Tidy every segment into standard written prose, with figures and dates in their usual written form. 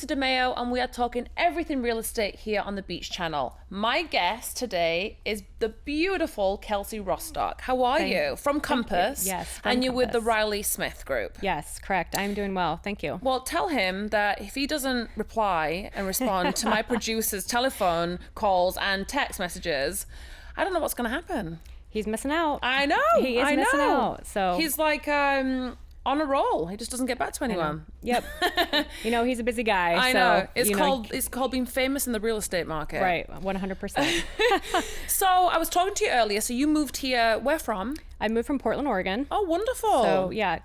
to Demeo, and we are talking everything real estate here on the Beach Channel. My guest today is the beautiful Kelsey Rostock. How are you? From Compass. Yes, from and you're with the Compass. Riley Smith Group. Yes, correct. I'm doing well. Thank you. Well, tell him that if he doesn't reply and respond to my producer's telephone calls and text messages, I don't know what's going to happen. He's missing out. I know. He is missing out. So he's like on a roll. He just doesn't get back to anyone. Yep. He's a busy guy. I so, know. It's called being famous in the real estate market. Right. 100%. So I was talking to you earlier. So you moved here. Where from? I moved from Portland, Oregon. Oh, wonderful. So yeah,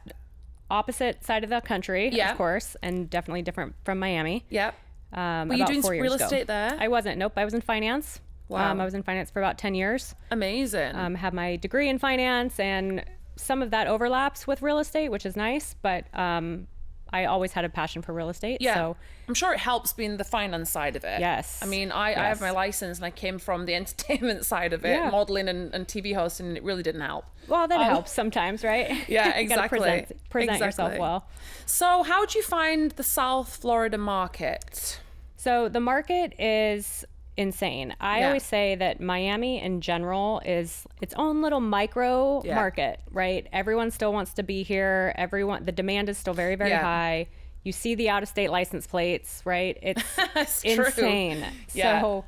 opposite side of the country, Yeah. of course, and definitely different from Miami. Yep. Were you about doing 4 years real ago. estate there? I wasn't. Nope. I was in finance. Wow. I was in finance for about 10 years. Amazing. Have my degree in finance, and some of that overlaps with real estate, which is nice, but I always had a passion for real estate. Yeah. So I'm sure it helps being the finance side of it. Yes. I mean, I have Yes. my license and I came from the entertainment side of it, Yeah. modeling and TV hosting, and it really didn't help. well, that helps sometimes, right? Yeah, You gotta exactly. present yourself Exactly. well. So how do you find the South Florida market? So the market is insane. I Yeah. always say that Miami in general is its own little micro Yeah. market, right? Everyone still wants to be here. The demand is still very, very Yeah. high. You see the out-of-state license plates, right? It's That's true. insane. Yeah. So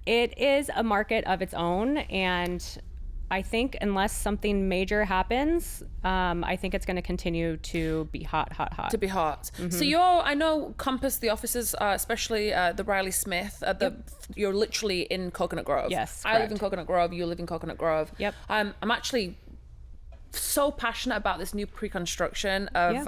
it is a market of its own, and I think unless something major happens, I think it's going to continue to be hot. To be hot. Mm-hmm. So I know Compass, the offices, especially the Riley Smith, you're literally in Coconut Grove. Yes, I live correct. in Coconut Grove, you live in Coconut Grove. Yep. I'm actually so passionate about this new pre-construction of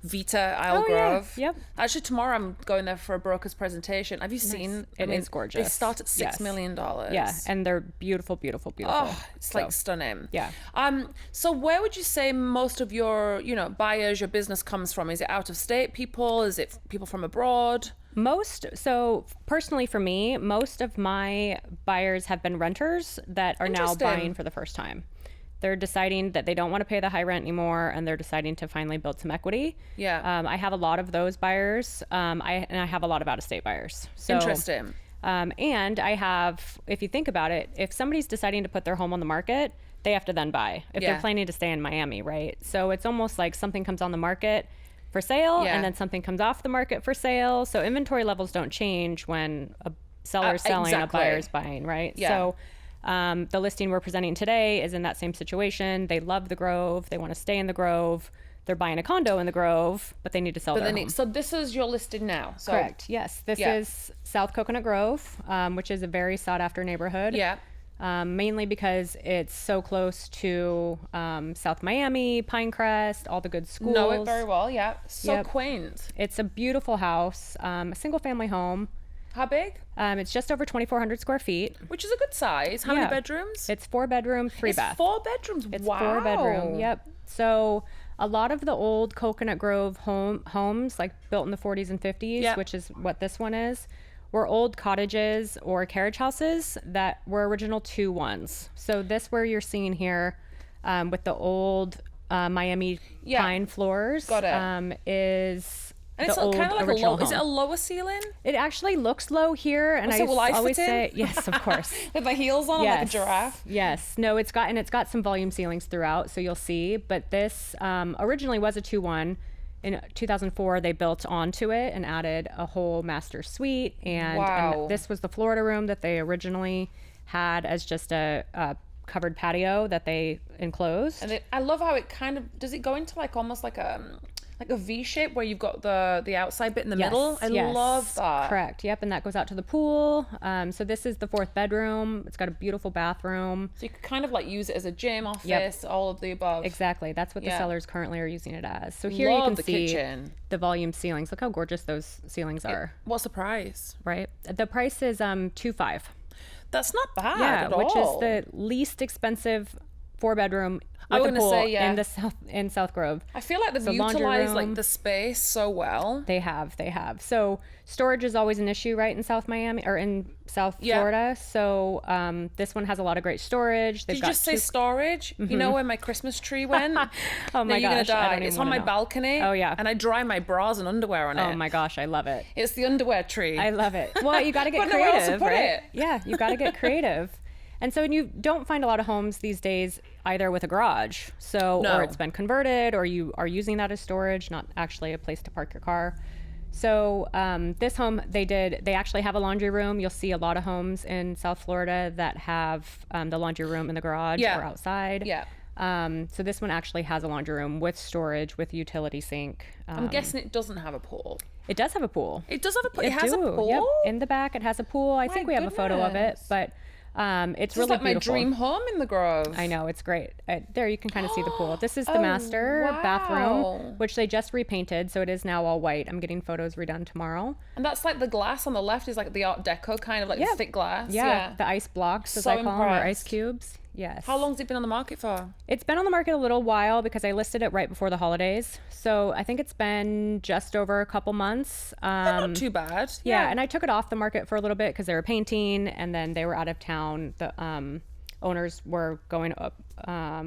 Vita Isle Oh, yeah. Grove. Yep. Actually, tomorrow I'm going there for a broker's presentation. Have you seen? It is gorgeous. They start at $6 Yes. million. Yeah, and they're beautiful, beautiful, beautiful. Oh, it's like stunning. Yeah. So where would you say most of your, buyers, your business comes from? Is it out of state people? Is it people from abroad? So personally for me, most of my buyers have been renters that are now Interesting. buying for the first time. They're deciding that they don't want to pay the high rent anymore, and they're deciding to finally build some equity. Yeah. I have a lot of those buyers, and I have a lot of out-of-state buyers. So, Interesting. And I have, if you think about it, if somebody's deciding to put their home on the market, they have to then buy. If Yeah. they're planning to stay in Miami, right? So it's almost like something comes on the market for sale, Yeah. and then something comes off the market for sale. So inventory levels don't change when a seller's selling, exactly. a buyer's buying, right? Yeah. So the listing we're presenting today is in that same situation. They love the Grove. They want to stay in the Grove. They're buying a condo in the Grove, but they need to sell their home. So this is your listed now. So, Correct. Yes. This Yeah. is South Coconut Grove, which is a very sought after neighborhood. Yeah. Mainly because it's so close to South Miami, Pinecrest, all the good schools. Know it very well. Yeah. So Yep. quaint. It's a beautiful house, a single family home. How big? It's just over 2,400 square feet. Which is a good size. How many Yeah. bedrooms? It's 4 bedroom, 3 bath. 4 bedrooms. It's wow. 4 bedroom. Yep. So a lot of the old Coconut Grove homes, like built in the 40s and 50s, Yep. which is what this one is, were old cottages or carriage houses that were original 2-1s. So this where you're seeing here with the old Miami Yeah. pine floors Got it. is And the it's old kind of like original is it a home. lower ceiling? It actually looks low here, and So will I always fit in? say yes, of course. With my heels on like a giraffe? Yes. No, it's got some volume ceilings throughout, so you'll see. But this originally was a 2-1. In 2004, they built onto it and added a whole master suite. Wow. And this was the Florida room that they originally had as just a covered patio that they enclosed. And I love how it kind of does it go into like almost like a V shape where you've got the outside bit in the middle. I love that. Correct. Yep. And that goes out to the pool. So this is the 4th bedroom. It's got a beautiful bathroom. So you could kind of like use it as a gym, office, Yep. all of the above. Exactly. That's what the Yeah. sellers currently are using it as. So here Love you the can see kitchen. the volume ceilings. Look how gorgeous those ceilings are, What's the price? right? The price is $2.5. That's not bad Yeah, at which all. is the least expensive 4-bedroom I with was a gonna pool say, yeah. in South Grove. I feel like they've So laundry utilized room. like the space so well. They have. So storage is always an issue, right, in South Miami or in South Yeah. Florida. So this one has a lot of great storage. They've Did you got just say storage? You know where my Christmas tree went? Oh my You're gonna gosh, I die. don't It's even on my wanna know. balcony. Oh, yeah. And I dry my bras and underwear on it. Oh my gosh, I love it. It's the underwear tree. I love it. Well, you got to get But nowhere else to creative, put right? it. Yeah, you got to get creative. And so you don't find a lot of homes these days either with a garage. So, No. or it's been converted, or you are using that as storage, not actually a place to park your car. So this home, they actually have a laundry room. You'll see a lot of homes in South Florida that have the laundry room in the garage Yeah. or outside. Yeah. So this one actually has a laundry room with storage, with utility sink. I'm guessing it doesn't have a pool. It does have a pool. It does have a pool. It has a do. pool? Yep. In the back, it has a pool. I think we have a photo of it, goodness. but it's It's really like my beautiful. dream home in the Grove. I know, it's great. There you can kind of see the pool. This is the Oh, master wow. bathroom, which they just repainted, so it is now all white. I'm getting photos redone tomorrow. And that's like the glass on the left is like the Art Deco kind of like Yeah. thick glass. Yeah, the ice blocks, as So I call them, or ice impressed. cubes. Yes. How long's it been on the market for? It's been on the market a little while because I listed it right before the holidays. So I think it's been just over a couple months. Not too bad. Yeah, and I took it off the market for a little bit because they were painting, and then they were out of town. The owners were going up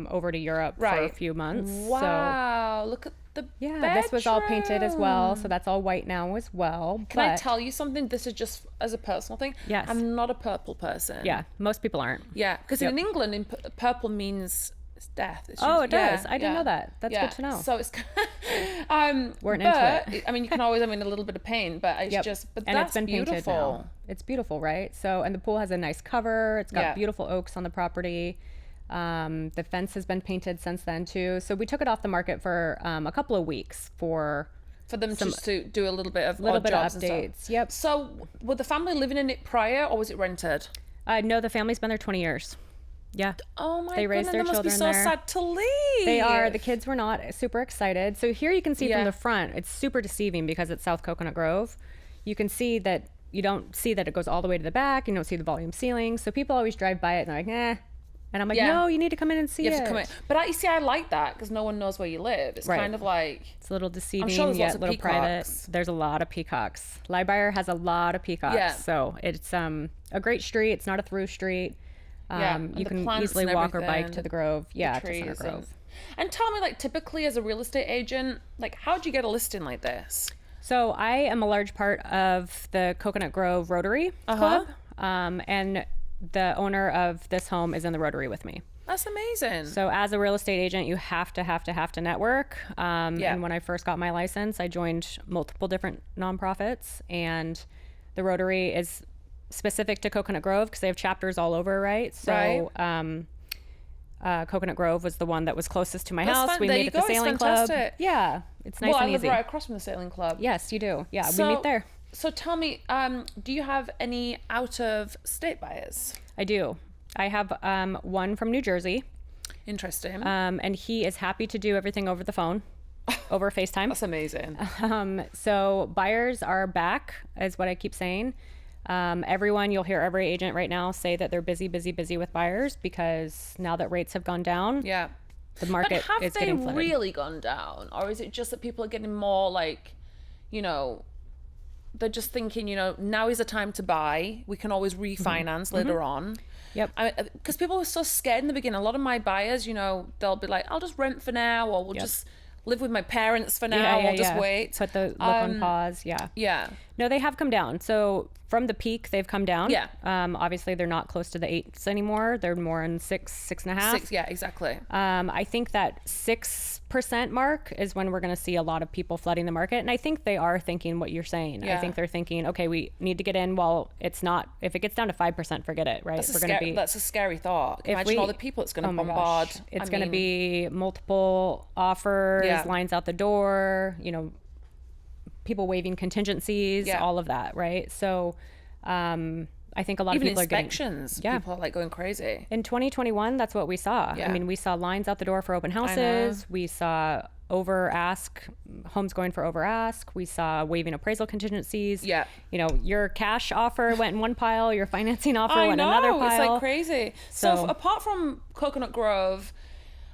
over to Europe for a Right. few months. So Wow, look at the yeah, this was all painted as well, so bedroom. that's all white now as well. Can I tell you something? This is just as a personal thing. Yes. I'm not a purple person. Yeah, most people aren't. Yeah, because Yep. in England, purple means it's death. It's Oh, usually- it does. yeah, I didn't yeah, know that. That's yeah. good to know. So it's We're into but, it. I mean, you can always have in a little bit of pain, but it's Yep. just but and that's it's been beautiful. painted now. It's beautiful, right? So, and the pool has a nice cover. It's got Yeah. beautiful oaks on the property. The fence has been painted since then too. So we took it off the market for a couple of weeks for For them just to do a little bit of little odd bit of jobs and stuff. updates. Yep. So, were the family living in it prior, or was it rented? No, the family's been there 20 years. Yeah. Oh my They goodness, raised their they must be so children there. sad to leave. They are. The kids were not super excited. So here you can see Yeah. from the front, it's super deceiving because it's South Coconut Grove. You can see that you don't see that it goes all the way to the back. You don't see the volume ceiling. So people always drive by it and they're like, eh. And I'm like, Yeah. no, you need to come in and see You it. have to come in. But you see, I like that because no one knows where you live. It's Right. kind of like It's a little deceiving, sure there's yet lots a of little private. peacocks. There's a lot of peacocks. Homebuyer has a lot of peacocks. Yeah. So it's a great street. It's not a through street. Yeah, and You the can plants easily and walk or bike everything, to the Grove. Yeah, to trees Center Grove. and tell me, like, typically as a real estate agent, like, how would you get a listing like this? So I am a large part of the Coconut Grove Rotary Club, and the owner of this home is in the Rotary with me. That's amazing. So as a real estate agent, you have to network. Yeah. And when I first got my license, I joined multiple different nonprofits, and the Rotary is specific to Coconut Grove because they have chapters all over, right? So Coconut Grove was the one that was closest to my That's house. fun. We There meet you at the go. It's sailing club. fantastic. Yeah, it's nice well, I and live easy. right across from the sailing club. Yes, you do. Yeah, So- we meet there. So tell me, do you have any out of state buyers? I do. I have one from New Jersey, Interesting. and he is happy to do everything over the phone, over FaceTime. That's amazing. So buyers are back, is what I keep saying. Everyone, you'll hear every agent right now say that they're busy with buyers because now that rates have gone down, Yeah. the But market have is they getting flooded. really gone down? Or is it just that people are getting more like, they're just thinking, now is the time to buy. We can always refinance later on. Yep. Because people were so scared in the beginning. A lot of my buyers, they'll be like, I'll just rent for now, or we'll just live with my parents for now, or just wait. Put the look on pause. Yeah. Yeah. No, they have come down. So from the peak, they've come down. Yeah. Obviously, they're not close to the 8s anymore. They're more in 6 and a half. 6, yeah, exactly. I think that 6% mark is when we're going to see a lot of people flooding the market. And I think they are thinking what you're saying. I Yeah. think they're thinking, okay, we need to get in while it's not, if it gets down to 5%, forget it, right? That's a scary thought. Imagine all the people it's going to my bombard. gosh. It's going to be multiple offers, Yeah. lines out the door, people waiving contingencies, Yeah. all of that, right? So I think a lot even of people inspections. are getting... Yeah. People are like going crazy. In 2021, that's what we saw. Yeah. I mean, we saw lines out the door for open houses. We saw over ask, homes going for over ask. We saw waiving appraisal contingencies. Yeah. You know, your cash offer went in one pile, your financing offer went in I another know, pile. it's like crazy. So apart from Coconut Grove,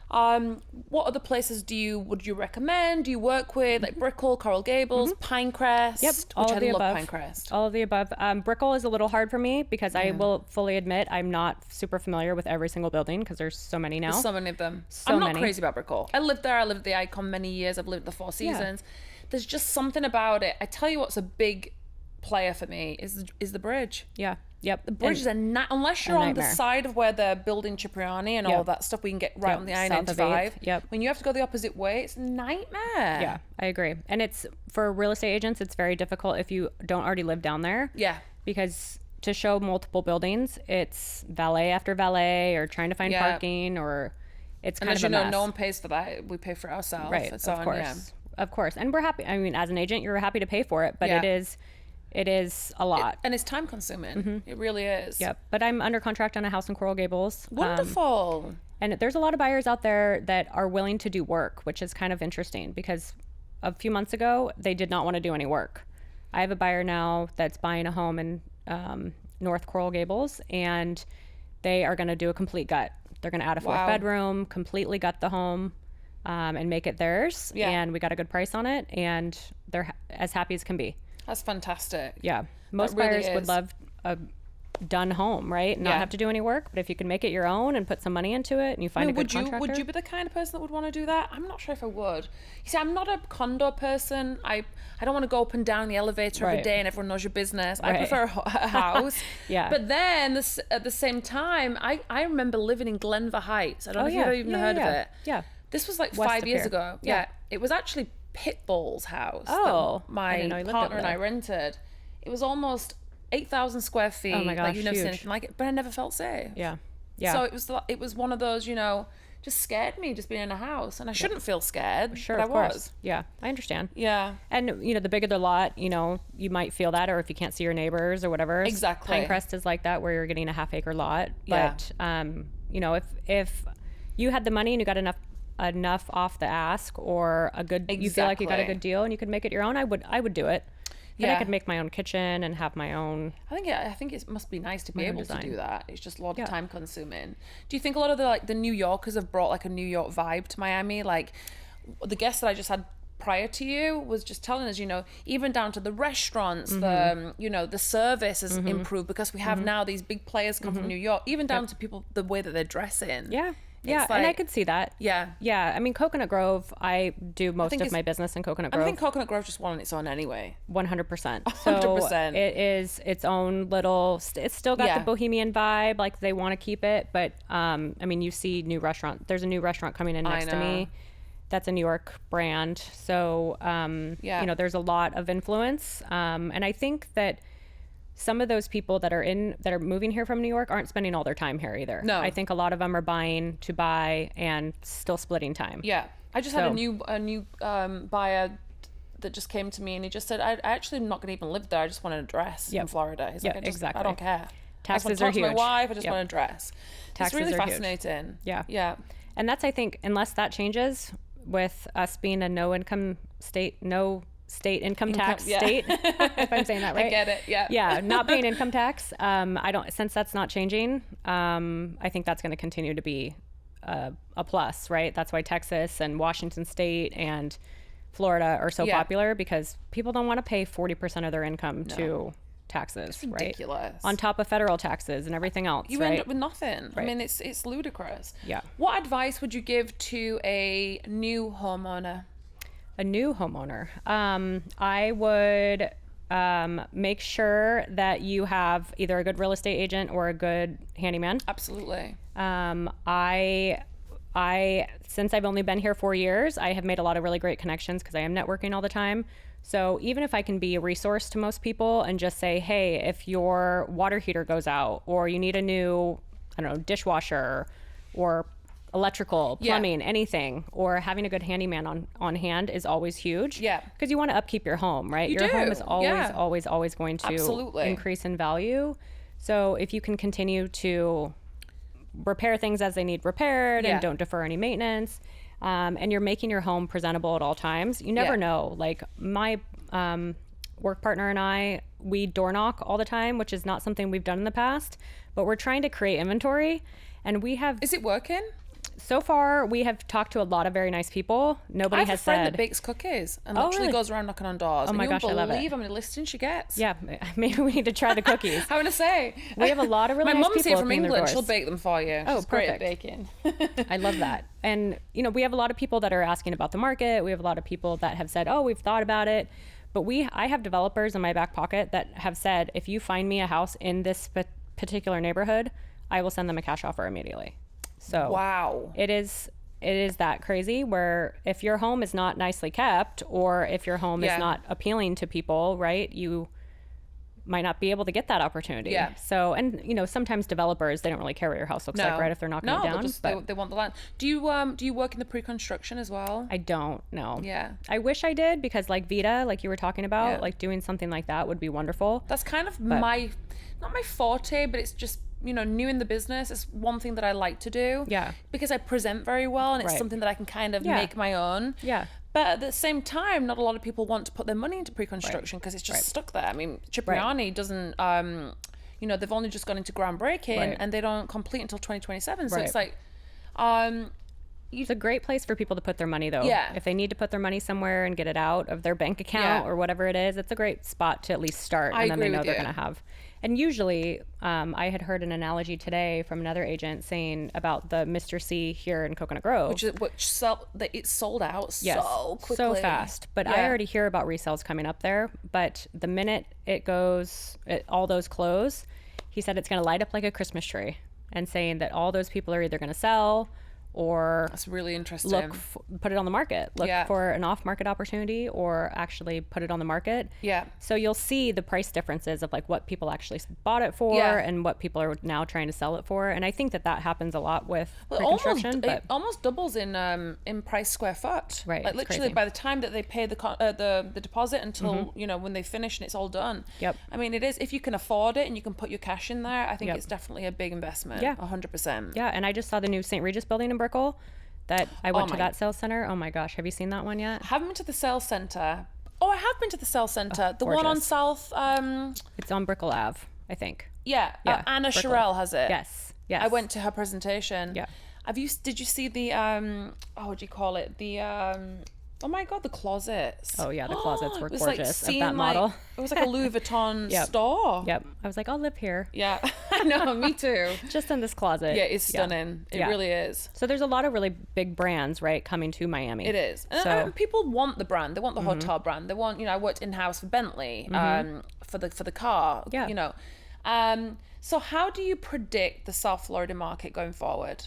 what other places would you recommend? Do you work with like Brickell, Coral Gables, Pinecrest? Yep, all which of I the love above. Pinecrest. All of the above. Brickell is a little hard for me because I will fully admit I'm not super familiar with every single building because there's so many now. There's so many of them. So I'm not many. crazy about Brickell. I lived there. I lived at the Icon many years. I've lived at the Four Seasons. There's just something about it. I tell you what's a big player for me is the bridge. Yeah. Yep. The bridge is unless you're on the nightmare. side of where they're building Cipriani and all that stuff we can get right on the South of I-95. 8th. Yep. When you have to go the opposite way, it's a nightmare. Yeah, I agree. And it's for real estate agents, it's very difficult if you don't already live down there. Yeah. Because to show multiple buildings, it's valet after valet or trying to find parking or it's kind as of a mess. no one pays for that. We pay for it ourselves. Right, It's of on, course. yeah. Of course. And we're happy. I mean, as an agent, you're happy to pay for it, but it is a lot. And it's time consuming. It really is. Yep. But I'm under contract on a house in Coral Gables. Wonderful. And there's a lot of buyers out there that are willing to do work, which is kind of interesting because a few months ago, they did not want to do any work. I have a buyer now that's buying a home in North Coral Gables, and they are going to do a complete gut. They're going to add a fourth bedroom, completely gut the home, and make it theirs. Yeah. And we got a good price on it, and they're as happy as can be. That's fantastic. Yeah. Most really buyers is. would love a done home, right? Not have to do any work, but if you can make it your own and put some money into it and you find a good contractor. Would you be the kind of person that would want to do that? I'm not sure if I would. You see, I'm not a condo person. I don't want to go up and down the elevator every day and everyone knows your business. I prefer a house. Yeah. But then at the same time, I remember living in Glenver Heights. I don't know if you've even heard of it. Yeah. This was like West 5 of years here. ago. Yeah. It was actually Pitbull's house. Oh, that I didn't know my you lived partner over and I there. rented. It was almost 8,000 square feet. Oh my gosh, like you've never seen huge. anything like it, but I never felt safe. Yeah. Yeah. So it was one of those, just scared me just being in a house, and I shouldn't feel scared. Sure, but of I course. was. Yeah, I understand. Yeah. And the bigger the lot, you might feel that, or if you can't see your neighbors or whatever. Exactly. Pinecrest is like that, where you're getting a half-acre lot. Yeah. But if you had the money and you got enough off the ask, or you feel like you got a good deal and you could make it your own, I would do it. Then I could make my own kitchen and have my own. I think it must be nice to be able to do that. It's just a lot of Yeah. time consuming. Do you think a lot of the New Yorkers have brought like a New York vibe to Miami? Like the guest that I just had prior to you was just telling us, even down to the restaurants, the service has improved because we have now these big players come from New York, even down to people, the way that they're dressing. Yeah. Yeah, It's and I like- could see that. Yeah. Yeah, I mean, Coconut Grove, I do most of it's- my business in Coconut I Grove. think Coconut Grove just won on its own anyway. 100%. 100%. So it is its own little, it's still got the bohemian vibe, like they want to keep it. But, I mean, you see there's a new restaurant coming in next to know. me. That's a New York brand. So, there's a lot of influence. And I think that some of those people that are moving here from New York aren't spending all their time here either. No. I think a lot of them are buying to buy and still splitting time. Yeah. I just had a new buyer that just came to me, and he just said, I actually am not going to even live there. I just want an address in Florida. He's like, exactly. I don't care. Taxes I are just want to talk to my huge. wife. I just Yep. want an address. Taxes it's really are huge. fascinating. Yeah. Yeah. And that's, I think, unless that changes with us being a no state income tax state, if I'm saying that right. I get it. Yeah. Yeah, not paying income tax. Since that's not changing, I think that's going to continue to be a plus, right? That's why Texas and Washington State and Florida are so popular, because people don't want to pay 40% of their income to taxes, right? Ridiculous. On top of federal taxes and everything else, You right? end up with nothing. I mean, it's ludicrous. Yeah. What advice would you give to a new homeowner? A new homeowner. I would make sure that you have either a good real estate agent or a good handyman. Absolutely. Since I've only been here 4 years, I have made a lot of really great connections because I am networking all the time. So even if I can be a resource to most people and just say, hey, if your water heater goes out, or you need a new, dishwasher or electrical, plumbing, anything, or having a good handyman on hand is always huge. Yeah. Because you want to upkeep your home, right? Your home is always going to increase in value. So if you can continue to repair things as they need repaired and don't defer any maintenance, and you're making your home presentable at all times, you never know. Like my work partner and I, we door knock all the time, which is not something we've done in the past, but we're trying to create inventory, and we have. Is it working? So far, we have talked to a lot of very nice people. Nobody has said. I have a friend that bakes cookies and literally really? goes around knocking on doors. Oh my gosh, I love it. You won't believe how many listings she gets. Yeah, maybe we need to try the cookies. I want to say. We have a lot of really my nice mum's people here from opening their England. doors. She'll bake them for you. Oh, She's great at perfect. baking. I love that. And, you know, we have a lot of people that are asking about the market. We have a lot of people that have said, oh, we've thought about it. But I have developers in my back pocket that have said, if you find me a house in this particular neighborhood, I will send them a cash offer immediately. So wow. It is that crazy where if your home is not nicely kept, or if your home is not appealing to people, right, you might not be able to get that opportunity. Yeah. So, and you know, sometimes developers, they don't really care what your house looks like, right, if they're knocking it down. No, they want the land. Do you work in the pre-construction as well? I don't know. Yeah. I wish I did, because like Vita, like you were talking about, like doing something like that would be wonderful. That's kind of not my forte, but it's just, you know, new in the business. It's one thing that I like to do. Yeah. Because I present very well, and it's something that I can kind of make my own. Yeah. But at the same time, not a lot of people want to put their money into pre-construction because it's just stuck there. I mean, Cipriani doesn't, you know, they've only just gone into groundbreaking and they don't complete until 2027. So it's like, it's a great place for people to put their money, though. Yeah. If they need to put their money somewhere and get it out of their bank account or whatever it is, it's a great spot to at least start. And then they know they're going to have. And usually, I had heard an analogy today from another agent saying about the Mr. C here in Coconut Grove. It's sold out so quickly. So fast. But I already hear about resales coming up there. But the minute all those close, he said it's going to light up like a Christmas tree, and saying that all those people are either going to sell or that's really interesting. Put it on the market. Look for an off-market opportunity, or actually put it on the market. Yeah. So you'll see the price differences of like what people actually bought it for and what people are now trying to sell it for. And I think that happens a lot with pre-construction. It almost doubles in price square foot. Right. Like literally crazy. by the time that they pay the deposit until you know, when they finish and it's all done. Yep. I mean, it is, if you can afford it and you can put your cash in there, I think it's definitely a big investment. Yeah. 100%. Yeah. And I just saw the new St. Regis building in Brickell that I went to that sales center. Oh my gosh. Have you seen that one yet? I haven't been to the sales center. Oh, I have been to the sales center. The one on South. It's on Brickell Ave, I think. Yeah. Anna Brickell. Sherrill has it. Yes. I went to her presentation. Yeah. Did you see the what do you call it? The oh my god, the closets. Oh yeah, the closets were gorgeous like of that model. It was like a Louis Vuitton store. Yep. I was like, I'll live here. Yeah. I know, me too. Just in this closet. Yeah, it's stunning. It really is. So there's a lot of really big brands, right, coming to Miami. It is. And people want the brand. They want the hotel brand. They want, you know, I worked in-house for Bentley for the car, you know. So how do you predict the South Florida market going forward?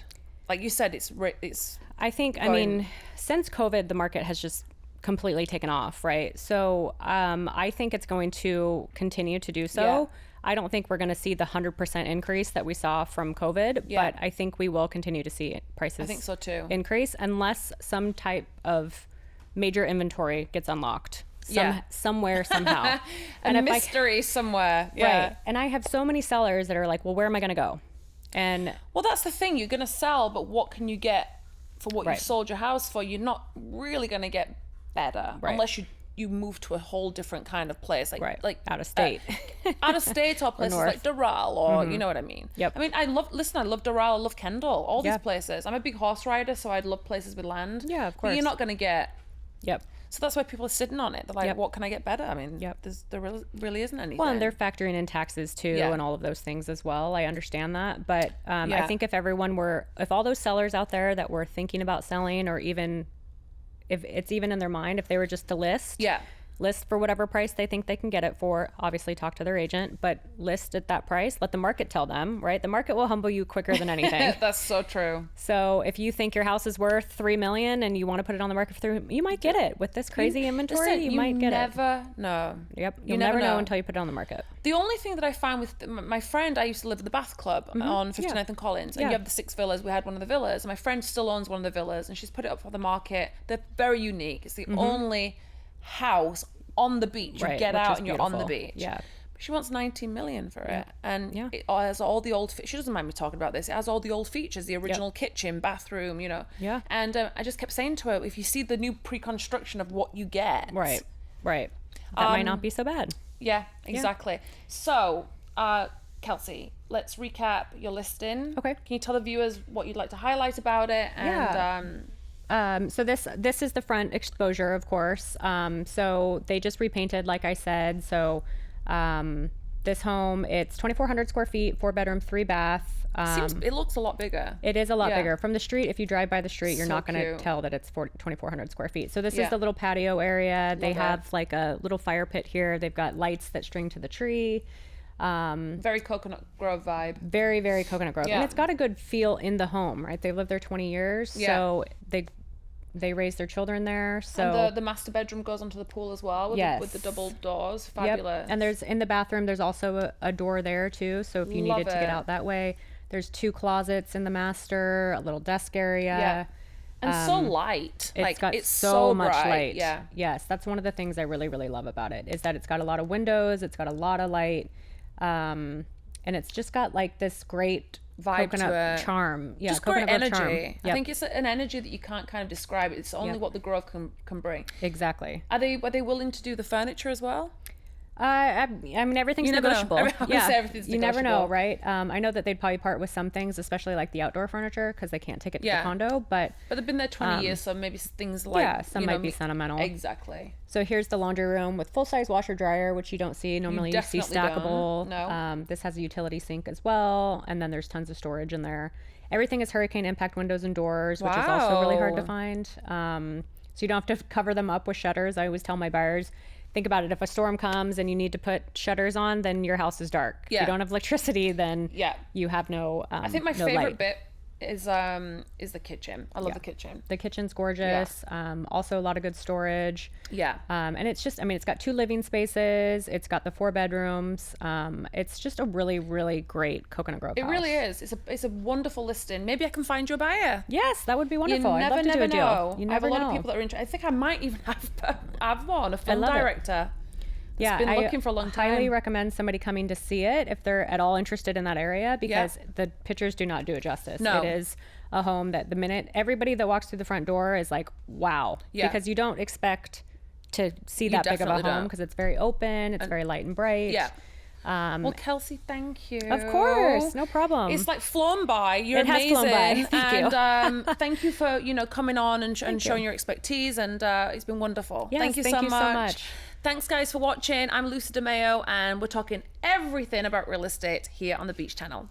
Like you said, it's I think, I mean, since COVID, the market has just completely taken off, right? So I think it's going to continue to do so. Yeah. I don't think we're going to see the 100% increase that we saw from COVID, but I think we will continue to see prices I think so too. Increase unless some type of major inventory gets unlocked. Somewhere, somehow. And a mystery somewhere. Yeah. Right. And I have so many sellers that are like, well, where am I going to go? And well, that's the thing. You're going to sell, but what can you get for what you sold your house for? You're not really going to get better unless you move to a whole different kind of place, like out of state, out of state, or places like Doral, or you know what I mean. Yep. I mean, I love Doral, I love Kendall, all these places. I'm a big horse rider, so I'd love places with land. Yeah, of course. But you're not going to get. Yep. So that's why people are sitting on it. They're like, what can I get better? I mean, there really isn't anything. Well, and they're factoring in taxes too, and all of those things as well. I understand that. But I think if all those sellers out there that were thinking about selling, or even if it's even in their mind, if they were just to list for whatever price they think they can get it for, obviously talk to their agent, but list at that price, let the market tell them, right? The market will humble you quicker than anything. That's so true. So if you think your house is worth $3 million and you want to put it on the market for $3 million, you might get it with this crazy inventory. You might get it. You never know. Yep. You'll never know until you put it on the market. The only thing that I find with my friend, I used to live at the Bath Club on 59th and Collins, and you have the 6 villas. We had one of the villas, and my friend still owns one of the villas, and she's put it up for the market. They're very unique. It's the only house on the beach. You get out and you're on the beach. Yeah. She wants 19 million for it, and Yeah. it has all the old. She doesn't mind me talking about this. It has all the old features, the original kitchen, bathroom, you know. Yeah. And I just kept saying to her, if you see the new pre-construction of what you get, Right. That might not be so bad. Yeah, exactly. So, Kelsey, let's recap your listing. Okay. Can you tell the viewers what you'd like to highlight about it? And So this is the front exposure, of course. So they just repainted, like I said. So this home, it's 2,400 square feet, 4 bedroom, 3 bath. it looks a lot bigger. It is a lot bigger. From the street, if you drive by the street, you're So not going to cute. tell that it's 2,400 square feet. So this Yeah. is the little patio area. They Love it. have like a little fire pit here. They've got lights that string to the tree. Very Coconut Grove vibe. Very, very Coconut Grove. Yeah. And it's got a good feel in the home, right? They've lived there 20 years. Yeah. So they raise their children there. So And the master bedroom goes onto the pool as well with the double doors. Fabulous. And there's in the bathroom, there's also a door there too. So if you Love needed to get it. out that way, there's 2 closets in the master, a little desk area. Yeah. And so light. It's Like, got it's so much bright. light. Yeah. Yes, that's one of the things I really, really love about it is that it's got a lot of windows. It's got a lot of light. And it's just got like this great Vibe to coconut it. charm. Yeah, Just great coconut grove energy. charm. I Yep. think it's an energy that you can't kind of describe. It's only Yep. what the Grove can bring. Exactly. Are they willing to do the furniture as well? I mean, everything's You never know. negotiable. I was gonna say everything's you never know, negotiable. right? I know that they'd probably part with some things, especially like the outdoor furniture, because they can't take it to Yeah. the condo. But But they've been there 20 years, so maybe things like some might be sentimental. Exactly. So here's the laundry room with full-size washer dryer, which you don't see normally. You see definitely don't. stackable. No. This has a utility sink as well, and then there's tons of storage in there. Everything is hurricane impact windows and doors, which is also really hard to Wow. find. So you don't have to cover them up with shutters. I always tell my buyers, think about it. If a storm comes and you need to put shutters on, then your house is dark. If Yeah. you don't have electricity, then Yeah. you have no. I think my no favorite light. bit is the kitchen. I love the kitchen. The kitchen's gorgeous. Also a lot of good storage. Yeah. And it's just, I mean, it's got 2 living spaces. It's got the 4 bedrooms. It's just a really, really great Coconut Grove It house. really is. It's a wonderful listing. Maybe I can find you a buyer. Yes, that would be wonderful. You I'd never, love to do never a deal. know. You I have never a lot know. of people that are interested. I think I might even have one, a film love it. director. Yeah, been looking for a long time. highly recommend somebody coming to see it if they're at all interested in that area, because the pictures do not do it justice. No. It is a home that the minute everybody that walks through the front door is like, wow. Yeah. Because you don't expect to see that big of a definitely home don't. because it's very open, it's very light and bright. Yeah. Well, Kelsey, thank you. Of course, no problem. It's like flown by. You're It has amazing. flown by. Thank you. And thank you for coming on and showing your expertise. And it's been wonderful. Yes, thank you thank so you so much. much. Thanks, guys, for watching. I'm Lucy Demeo, and we're talking everything about real estate here on the Beach Channel.